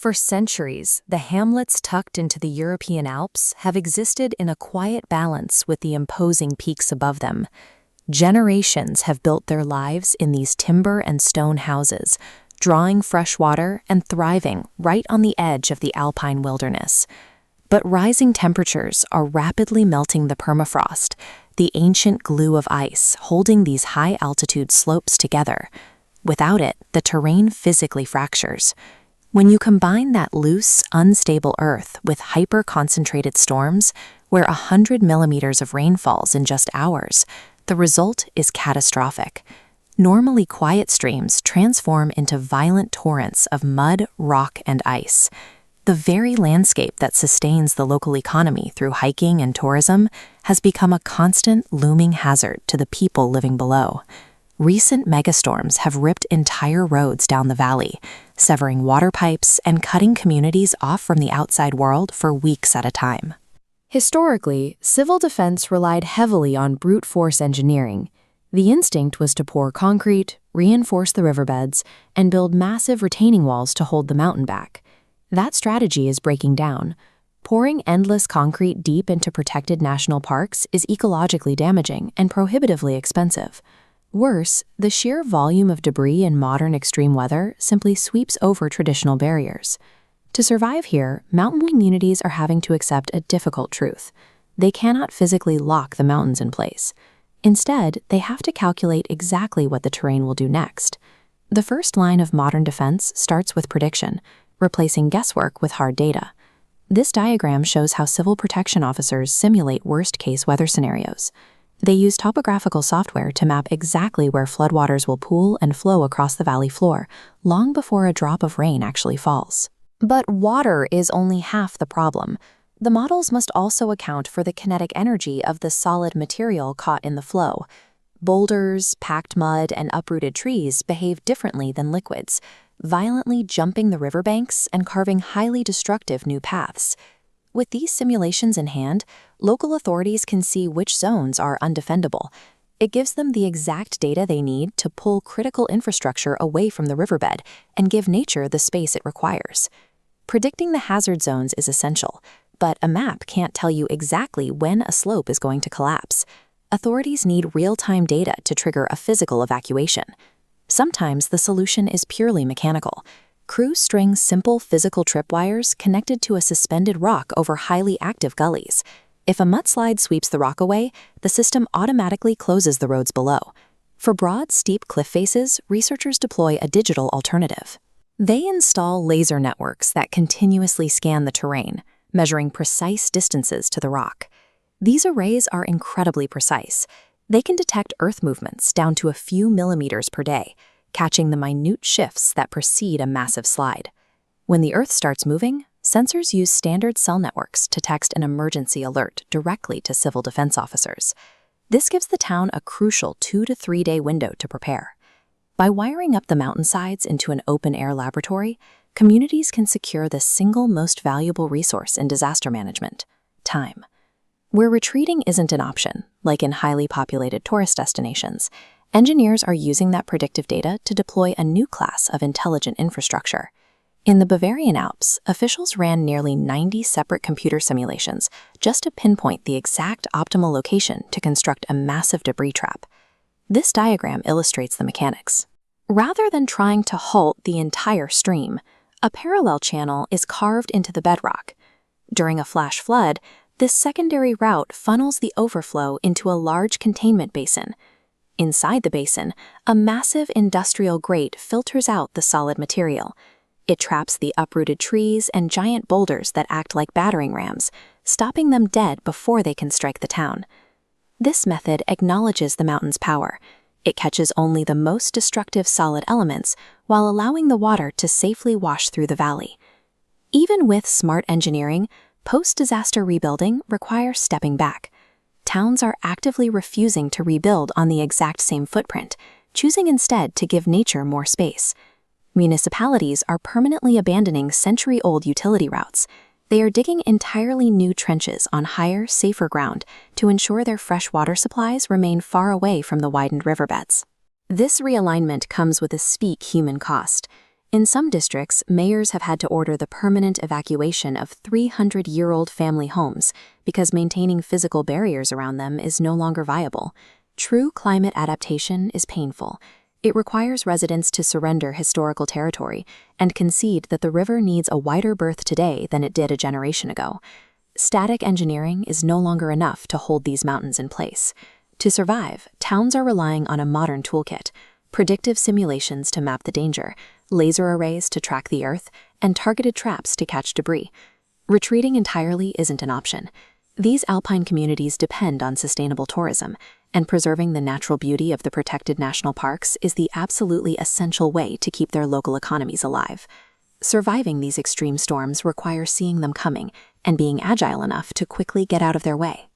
For centuries, the hamlets tucked into the European Alps have existed in a quiet balance with the imposing peaks above them. Generations have built their lives in these timber and stone houses, drawing fresh water and thriving right on the edge of the Alpine wilderness. But rising temperatures are rapidly melting the permafrost, the ancient glue of ice holding these high-altitude slopes together. Without it, the terrain physically fractures. When you combine that loose, unstable earth with hyper-concentrated storms, where 100 millimeters of rain falls in just hours, the result is catastrophic. Normally quiet streams transform into violent torrents of mud, rock, and ice. The very landscape that sustains the local economy through hiking and tourism has become a constant, looming hazard to the people living below. Recent megastorms have ripped entire roads down the valley, severing water pipes and cutting communities off from the outside world for weeks at a time. Historically, civil defense relied heavily on brute force engineering. The instinct was to pour concrete, reinforce the riverbeds, and build massive retaining walls to hold the mountain back. That strategy is breaking down. Pouring endless concrete deep into protected national parks is ecologically damaging and prohibitively expensive. Worse, the sheer volume of debris in modern extreme weather simply sweeps over traditional barriers. To survive here, mountain communities are having to accept a difficult truth. They cannot physically lock the mountains in place. Instead, they have to calculate exactly what the terrain will do next. The first line of modern defense starts with prediction, replacing guesswork with hard data. This diagram shows how civil protection officers simulate worst-case weather scenarios. They use topographical software to map exactly where floodwaters will pool and flow across the valley floor, long before a drop of rain actually falls. But water is only half the problem. The models must also account for the kinetic energy of the solid material caught in the flow. Boulders, packed mud, and uprooted trees behave differently than liquids, violently jumping the riverbanks and carving highly destructive new paths. With these simulations in hand, local authorities can see which zones are undefendable. It gives them the exact data they need to pull critical infrastructure away from the riverbed and give nature the space it requires. Predicting the hazard zones is essential, but a map can't tell you exactly when a slope is going to collapse. Authorities need real-time data to trigger a physical evacuation. Sometimes the solution is purely mechanical. Crews string simple physical tripwires connected to a suspended rock over highly active gullies. If a mudslide sweeps the rock away, the system automatically closes the roads below. For broad, steep cliff faces, researchers deploy a digital alternative. They install laser networks that continuously scan the terrain, measuring precise distances to the rock. These arrays are incredibly precise. They can detect earth movements down to a few millimeters per day, catching the minute shifts that precede a massive slide. When the Earth starts moving, sensors use standard cell networks to text an emergency alert directly to civil defense officers. This gives the town a crucial 2 to 3 day window to prepare. By wiring up the mountainsides into an open-air laboratory, communities can secure the single most valuable resource in disaster management: time. Where retreating isn't an option, like in highly populated tourist destinations, engineers are using that predictive data to deploy a new class of intelligent infrastructure. In the Bavarian Alps, officials ran nearly 90 separate computer simulations just to pinpoint the exact optimal location to construct a massive debris trap. This diagram illustrates the mechanics. Rather than trying to halt the entire stream, a parallel channel is carved into the bedrock. During a flash flood, this secondary route funnels the overflow into a large containment basin. Inside the basin, a massive industrial grate filters out the solid material. It traps the uprooted trees and giant boulders that act like battering rams, stopping them dead before they can strike the town. This method acknowledges the mountain's power. It catches only the most destructive solid elements while allowing the water to safely wash through the valley. Even with smart engineering, post-disaster rebuilding requires stepping back. Towns are actively refusing to rebuild on the exact same footprint, choosing instead to give nature more space. Municipalities are permanently abandoning century-old utility routes. They are digging entirely new trenches on higher, safer ground to ensure their fresh water supplies remain far away from the widened riverbeds. This realignment comes with a steep human cost. In some districts, mayors have had to order the permanent evacuation of 300-year-old family homes because maintaining physical barriers around them is no longer viable. True climate adaptation is painful. It requires residents to surrender historical territory and concede that the river needs a wider berth today than it did a generation ago. Static engineering is no longer enough to hold these mountains in place. To survive, towns are relying on a modern toolkit: predictive simulations to map the danger, laser arrays to track the earth, and targeted traps to catch debris. Retreating entirely isn't an option. These alpine communities depend on sustainable tourism, and preserving the natural beauty of the protected national parks is the absolutely essential way to keep their local economies alive. Surviving these extreme storms requires seeing them coming and being agile enough to quickly get out of their way.